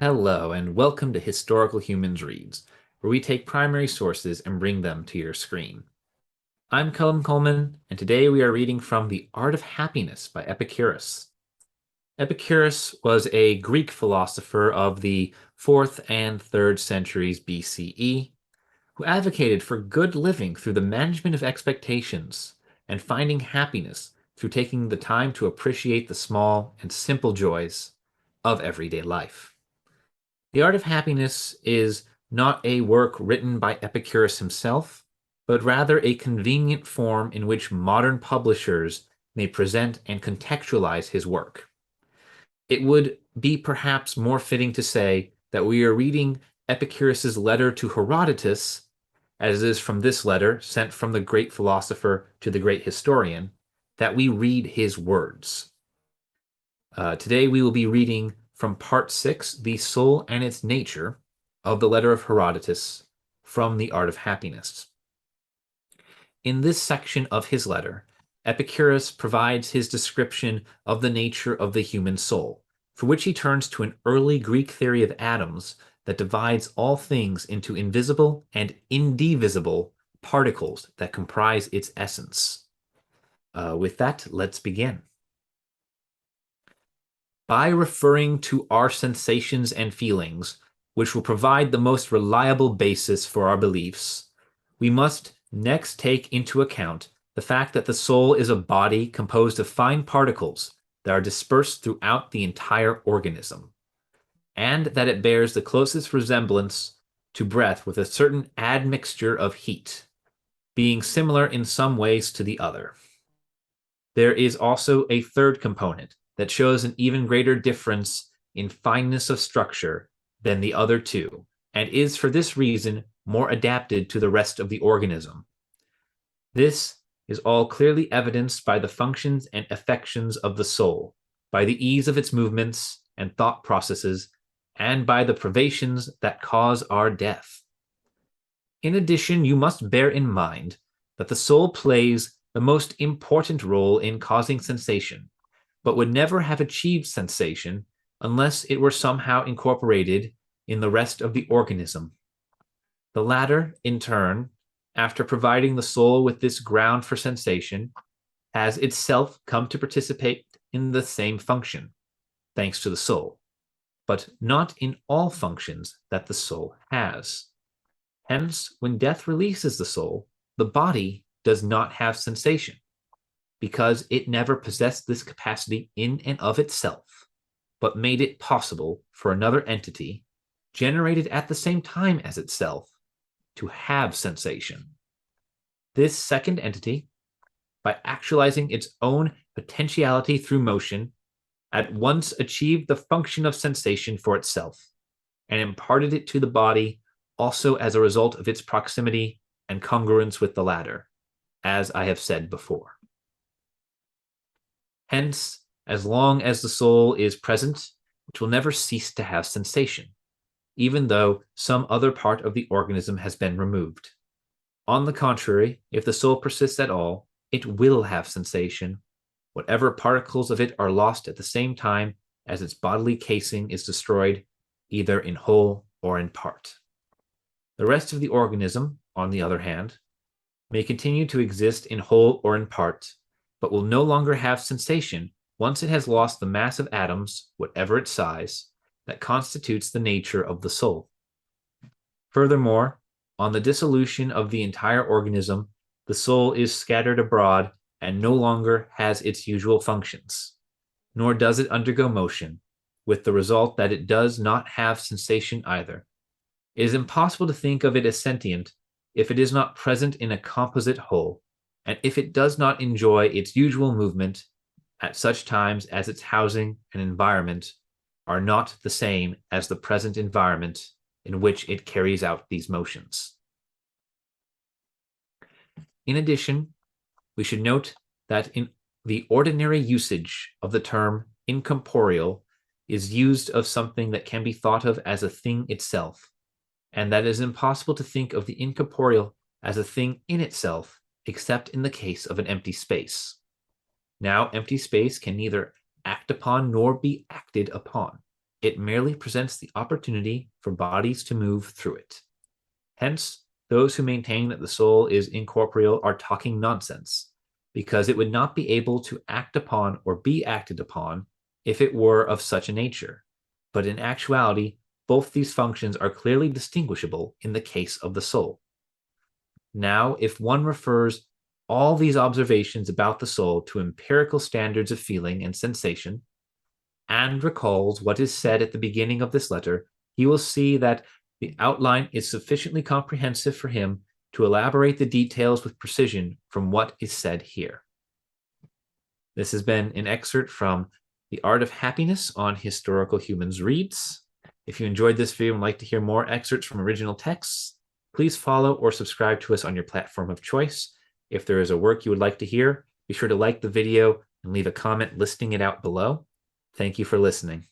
Hello, and welcome to Historical Humans Reads, where we take primary sources and bring them to your screen. I'm Colum Coleman, and today we are reading from The Art of Happiness by Epicurus. Epicurus was a Greek philosopher of the 4th and 3rd centuries BCE who advocated for good living through the management of expectations and finding happiness through taking the time to appreciate the small and simple joys of everyday life. The Art of Happiness is not a work written by Epicurus himself, but rather a convenient form in which modern publishers may present and contextualize his work. It would be perhaps more fitting to say that we are reading Epicurus's letter to Herodotus, as is from this letter, sent from the great philosopher to the great historian, that we read his words. Today we will be reading from Part 6, The Soul and Its Nature, of the letter of Herodotus from The Art of Happiness. In this section of his letter, Epicurus provides his description of the nature of the human soul, for which he turns to an early Greek theory of atoms that divides all things into invisible and indivisible particles that comprise its essence. With that, let's begin. By referring to our sensations and feelings, which will provide the most reliable basis for our beliefs, we must next take into account the fact that the soul is a body composed of fine particles that are dispersed throughout the entire organism, and that it bears the closest resemblance to breath with a certain admixture of heat, being similar in some ways to the other. There is also a third component that shows an even greater difference in fineness of structure than the other two, and is for this reason more adapted to the rest of the organism. This is all clearly evidenced by the functions and affections of the soul, by the ease of its movements and thought processes, and by the privations that cause our death. In addition, you must bear in mind that the soul plays the most important role in causing sensation, but would never have achieved sensation unless it were somehow incorporated in the rest of the organism. The latter, in turn, after providing the soul with this ground for sensation, has itself come to participate in the same function, thanks to the soul, but not in all functions that the soul has. Hence, when death releases the soul, the body does not have sensation, because it never possessed this capacity in and of itself, but made it possible for another entity, generated at the same time as itself, to have sensation. This second entity, by actualizing its own potentiality through motion, at once achieved the function of sensation for itself, and imparted it to the body also as a result of its proximity and congruence with the latter, as I have said before. Hence, as long as the soul is present, it will never cease to have sensation, even though some other part of the organism has been removed. On the contrary, if the soul persists at all, it will have sensation, whatever particles of it are lost at the same time as its bodily casing is destroyed, either in whole or in part. The rest of the organism, on the other hand, may continue to exist in whole or in part, but will no longer have sensation once it has lost the mass of atoms, whatever its size, that constitutes the nature of the soul. Furthermore, on the dissolution of the entire organism, the soul is scattered abroad and no longer has its usual functions, nor does it undergo motion, with the result that it does not have sensation either. It is impossible to think of it as sentient if it is not present in a composite whole, and if it does not enjoy its usual movement at such times as its housing and environment are not the same as the present environment in which it carries out these motions. In addition, we should note that in the ordinary usage of the term incorporeal is used of something that can be thought of as a thing itself, and that it is impossible to think of the incorporeal as a thing in itself except in the case of an empty space. Now, empty space can neither act upon nor be acted upon. It merely presents the opportunity for bodies to move through it. Hence, those who maintain that the soul is incorporeal are talking nonsense, because it would not be able to act upon or be acted upon if it were of such a nature. But in actuality, both these functions are clearly distinguishable in the case of the soul. Now, if one refers all these observations about the soul to empirical standards of feeling and sensation, and recalls what is said at the beginning of this letter, he will see that the outline is sufficiently comprehensive for him to elaborate the details with precision from what is said here. This has been an excerpt from The Art of Happiness on Historical Humans Reads. If you enjoyed this video and would like to hear more excerpts from original texts, please follow or subscribe to us on your platform of choice. If there is a work you would like to hear, be sure to like the video and leave a comment listing it out below. Thank you for listening.